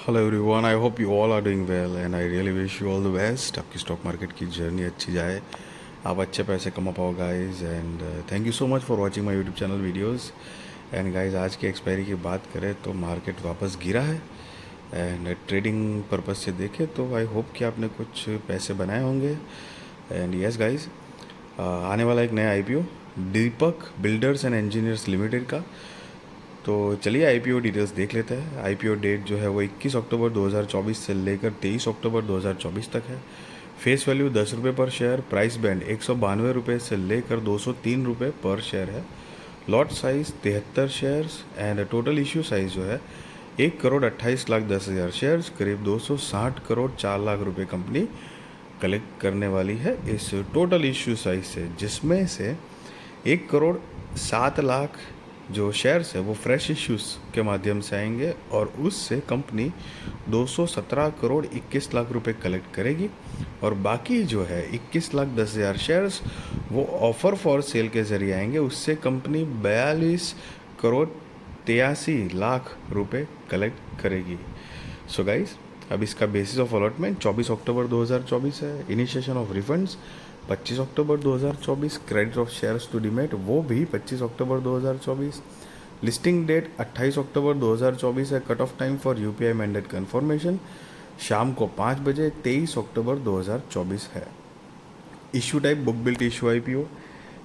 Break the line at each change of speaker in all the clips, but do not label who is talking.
Hello everyone, I hope you all are doing well and I really wish you all the best. आपकी stock market की journey अच्छी जाए, आप अच्छे पैसे कमा पाओ guys. And thank you so much for watching my YouTube channel videos. And guys, आज की एक्सपायरी की बात करें तो मार्केट वापस गिरा है। एंड ट्रेडिंग पर्पज से देखें तो आई होप कि आपने कुछ पैसे बनाए होंगे। एंड यस गाइस, आने वाला एक नया IPO Deepak builders and engineers limited का। तो चलिए आईपीओ डिटेल्स देख लेते हैं। आईपीओ डेट जो है वो 21 अक्टूबर 2024 से लेकर 23 अक्टूबर 2024 तक है। फेस वैल्यू 10 रुपये पर शेयर। प्राइस बैंड 192 रुपये से लेकर 203 रुपये पर शेयर है। Lot size 73 shares and total issue size जो है 1 करोड़ 28 लाख 10 हज़ार शेयर्स, करीब 260 करोड़ 4 लाख रुपए कंपनी कलेक्ट करने वाली है इस टोटल इश्यू साइज से, जिसमें से 1 करोड़ 7 लाख जो शेयर्स है वो फ्रेश इश्यूज के माध्यम से आएंगे और उससे कंपनी 217 करोड़ 21 लाख रुपए कलेक्ट करेगी। और बाकी जो है 21 लाख 10 हज़ार शेयर्स वो ऑफर फॉर सेल के ज़रिए आएंगे, उससे कंपनी 42 करोड़ 83 लाख रुपए कलेक्ट करेगी। सो गाइस, अब इसका बेसिस ऑफ अलॉटमेंट 24 अक्टूबर 2024 है। इनिशिएशन ऑफ रिफंड्स 25 अक्टूबर 2024। Credit of shares to demat वो भी 25 अक्टूबर 2024। लिस्टिंग डेट 28 अक्टूबर 2024 है। Cut off time for UPI mandate confirmation शाम को 5 बजे 23 अक्टूबर 2024 है। Issue type book built issue IPO.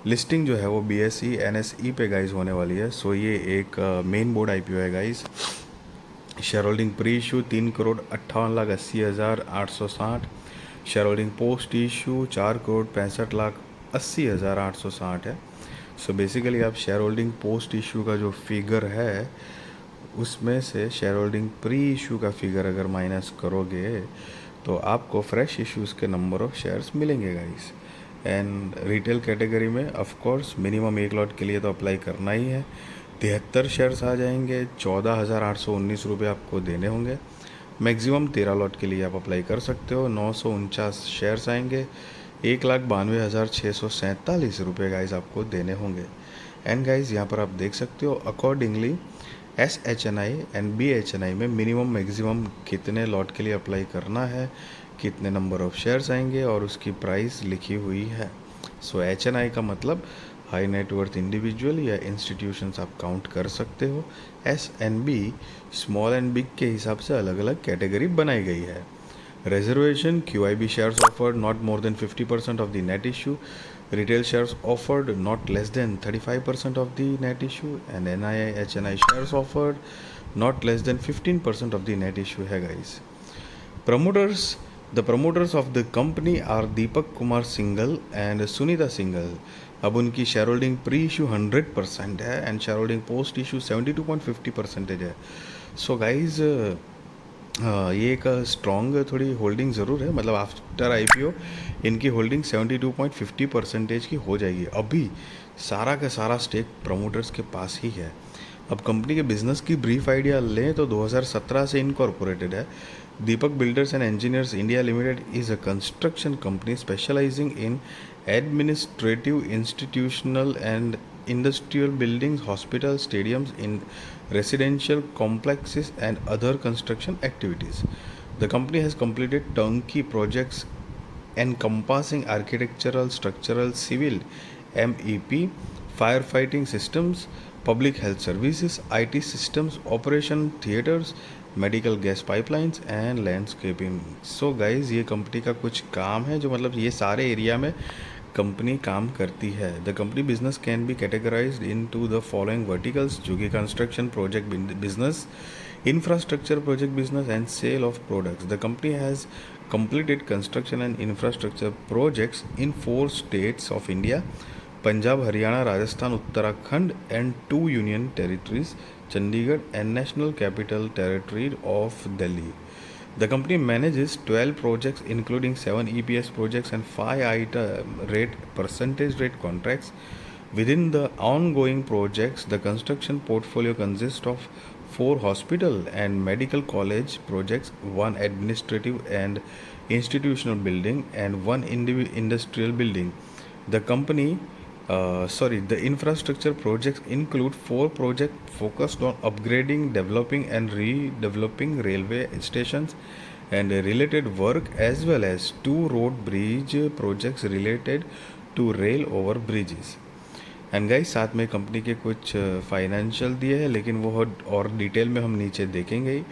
Listing जो है वो बीएसई एनएसई पे गाइज होने वाली है। सो ये एक मेन बोर्ड आईपीओ है guys. Share holding pre issue 3 crore 58 lakh 80 हज़ार 860। Share holding post issue 4 crore 65 lakh 80 हज़ार 860 है। सो बेसिकली आप शेयर होल्डिंग पोस्ट इशू का जो फिगर है उसमें से शेयर होल्डिंग प्री इशू का फिगर अगर माइनस करोगे तो आपको फ्रेश इश्यूज़ के नंबर ऑफ शेयर्स मिलेंगे गाइस। एंड रिटेल कैटेगरी में ऑफ कोर्स मिनिमम 1 लॉट के लिए तो अप्लाई करना ही है। 73 शेयर्स आ जाएंगे, 14,819 रुपये आपको देने होंगे। मैक्सिमम 13 लॉट के लिए आप अप्लाई कर सकते हो। 949 शेयर्स आएंगे, 1,92,647 रुपये गाइज आपको देने होंगे। एंड गाइज यहाँ पर आप देख सकते हो अकॉर्डिंगली SHNI एंड BHNI में मिनिमम मैक्सिमम कितने लॉट के लिए अप्लाई करना है, कितने नंबर ऑफ शेयर्स आएंगे और उसकी प्राइस लिखी हुई है। सो HNI का मतलब हाई नेटवर्थ इंडिविजुअल या इंस्टीट्यूशंस आप काउंट कर सकते हो। SNB स्मॉल एंड बिग के हिसाब से अलग अलग कैटेगरी बनाई गई है। Reservation QIB shares offered not more than 50% of the net issue. Retail shares offered not less than 35% of the net issue. And NII HNI shares offered not less than 15% of the net issue है guys. Promoters, the promoters of the company are Deepak Kumar Singhal and Sunita Singhal. अब उनकी share holding pre issue 100% है and share holding post issue 72.50% है। So guys ये एक strong थोड़ी holding ज़रूर है, मतलब आफ्टर आईपीओ इनकी होल्डिंग 72.50% की हो जाएगी। अभी सारा का सारा स्टेक प्रमोटर्स के पास ही है। अब कंपनी के बिजनेस की ब्रीफ आइडिया लें तो 2017 से इनकॉर्पोरेटेड है। Deepak builders and engineers India limited is a construction company specialising in administrative institutional and industrial buildings, hospitals, stadiums, in residential complexes, and other construction activities. The company has completed turnkey projects encompassing architectural, structural, civil, MEP, firefighting systems, public health services, IT systems, operation theaters, medical gas pipelines and landscaping. So guys ये company का कुछ काम है जो मतलब ये सारे area में कंपनी काम करती है। The company business can be categorised into the following verticals, जो कि construction project business, infrastructure project business and sale of products. The company has completed construction and infrastructure projects in 4 states of India: Punjab, Haryana, Rajasthan, Uttarakhand, and 2 union territories, Chandigarh and National Capital Territory of Delhi. The company manages 12 projects including 7 EPS projects and 5 item rate percentage rate contracts. Within the ongoing projects, the construction portfolio consists of 4 hospital and medical college projects, 1 administrative and institutional building, and 1 industrial building. The company sorry, the infrastructure projects include 4 projects focused on upgrading, developing, and redeveloping railway stations and related work, as well as 2 road bridge projects related to rail over bridges. And guys साथ में company के कुछ financial दिए हैं, लेकिन वो और detail में हम नीचे देखेंगे ही.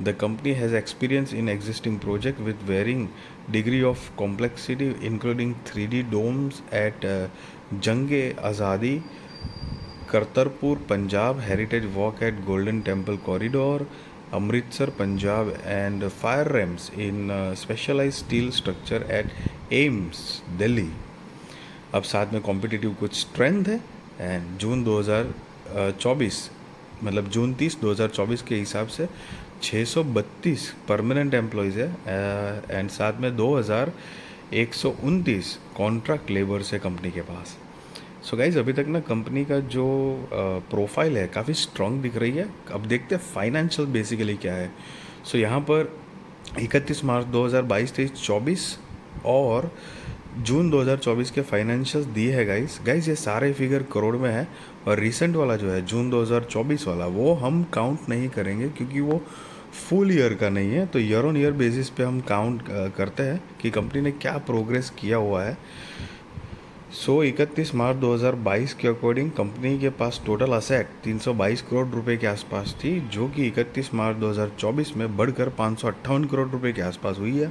The company has experience in existing project with varying degree of complexity including 3D domes at Jange Azadi, Kartarpur Punjab, heritage walk at Golden Temple corridor, Amritsar Punjab, and fire ramps in specialised steel structure at AIIMS Delhi. अब साथ में competitive कुछ strength है. And June 2024 मतलब जून 30 2024 के हिसाब से 632 permanent employees है. एंड साथ में 2129 कॉन्ट्रैक्ट लेबर्स है कंपनी के पास. सो गाइज अभी तक ना कंपनी का जो प्रोफाइल है काफ़ी स्ट्रॉन्ग दिख रही है. अब देखते हैं फाइनेंशियल बेसिकली क्या है. सो यहाँ पर 31 मार्च 2022, 23, 24 और जून 2024 के फाइनेंशियल्स दिए है गाइस ये सारे फिगर करोड़ में है. और रिसेंट वाला जो है जून 2024 वाला वो हम काउंट नहीं करेंगे क्योंकि वो फुल ईयर का नहीं है. तो ईयर ऑन ईयर बेसिस पे हम काउंट करते हैं कि कंपनी ने क्या प्रोग्रेस किया हुआ है. सो 31 मार्च 2022 के अकॉर्डिंग कंपनी के पास टोटल असेट 322 करोड़ रुपए के आसपास थी, जो कि 31 मार्च 2024 में बढ़कर 558 करोड़ रुपए के आसपास हुई है.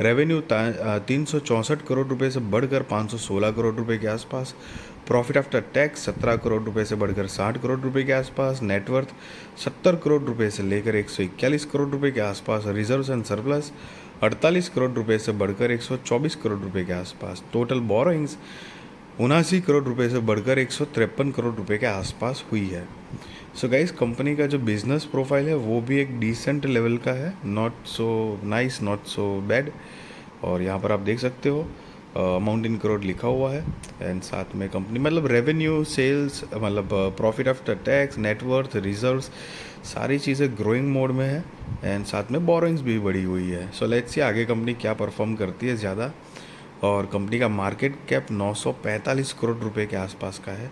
रेवेन्यू 364 करोड़ रुपए से बढ़कर 516 करोड़ रुपए के आसपास. प्रॉफिट आफ्टर टैक्स 17 करोड़ रुपए से बढ़कर 60 करोड़ रुपए के आसपास. नेटवर्थ 70 करोड़ रुपए से लेकर 141 करोड़ रुपए के आसपास. रिजर्व्स एंड सरप्लस 48 करोड़ रुपए से बढ़कर 124 करोड़ रुपए के आसपास. टोटल बोरोइंग्स 79 करोड़ रुपए से बढ़कर 153 करोड़ रुपए के आसपास हुई है. सो गाइस कंपनी का जो बिजनेस प्रोफाइल है वो भी एक डिसेंट लेवल का है, not so nice not so bad. और यहाँ पर आप देख सकते हो अमाउंट इन करोड़ लिखा हुआ है. एंड साथ में कंपनी मतलब रेवेन्यू, सेल्स, मतलब profit after tax, net worth, reserves सारी चीज़ें ग्रोइंग मोड में है. एंड साथ में बोरोइंग्स भी बढ़ी हुई है. सो लेट्स सी आगे कंपनी क्या परफॉर्म करती है ज़्यादा. और कंपनी का मार्केट कैप 945 करोड़ रुपए के आसपास का है.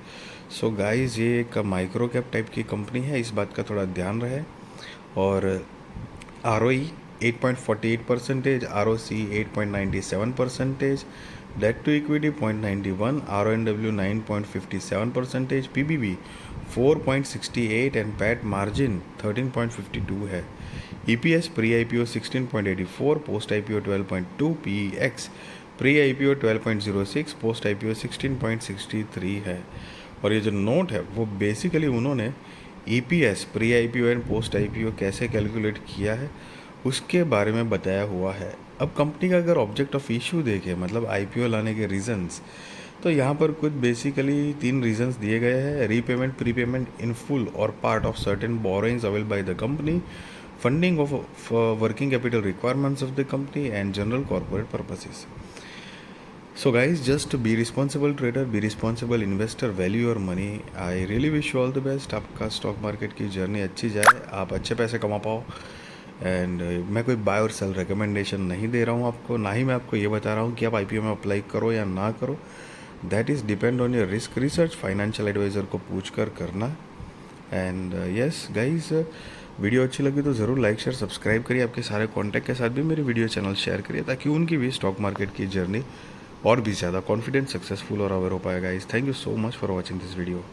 सो गाइस ये एक माइक्रो कैप टाइप की कंपनी है, इस बात का थोड़ा ध्यान रहे. और ROE 8.48%, ROC 8.97%, debt to equity 0.91, RONW 9.57%, PBB 4.68 and PAT margin 13.52 है. EPS pre IPO 16.84, post IPO 12.2, PEX pre IPO 12.06, post IPO 16.63 है. और ये जो नोट है वो बेसिकली उन्होंने EPS pre IPO and post IPO कैसे कैलकुलेट किया है उसके बारे में बताया हुआ है. अब कंपनी का अगर ऑब्जेक्ट ऑफ इशू देखें, मतलब IPO लाने के रीजंस, तो यहाँ पर कुछ बेसिकली 3 रीजंस दिए गए हैं. रीपेमेंट, प्रीपेमेंट इन फुल और part of certain borrowings avail by the company, funding of working capital requirements of the company and general corporate purposes. So guys, just be responsible trader, be responsible investor, value your money. I really wish you all the best. आपका stock market की journey अच्छी जाए, आप अच्छे पैसे कमा पाओ. And मैं कोई बाय और सेल रिकमेंडेशन नहीं दे रहा हूँ आपको, ना ही मैं आपको ये बता रहा हूँ कि आप IPO में अप्लाई करो या ना करो. That is depend on your risk research, financial advisor को पूछ कर करना. एंड यस गाइज, वीडियो अच्छी लगी तो ज़रूर लाइक शेयर सब्सक्राइब करिए. आपके सारे कॉन्टैक्ट के साथ भी मेरी वीडियो चैनल शेयर करिए ताकि उनकी भी स्टॉक मार्केट की जर्नी और भी ज़्यादा कॉन्फिडेंट, सक्सेसफुल और अवेयर हो पाएगा. Guys thank you so much for watching this video.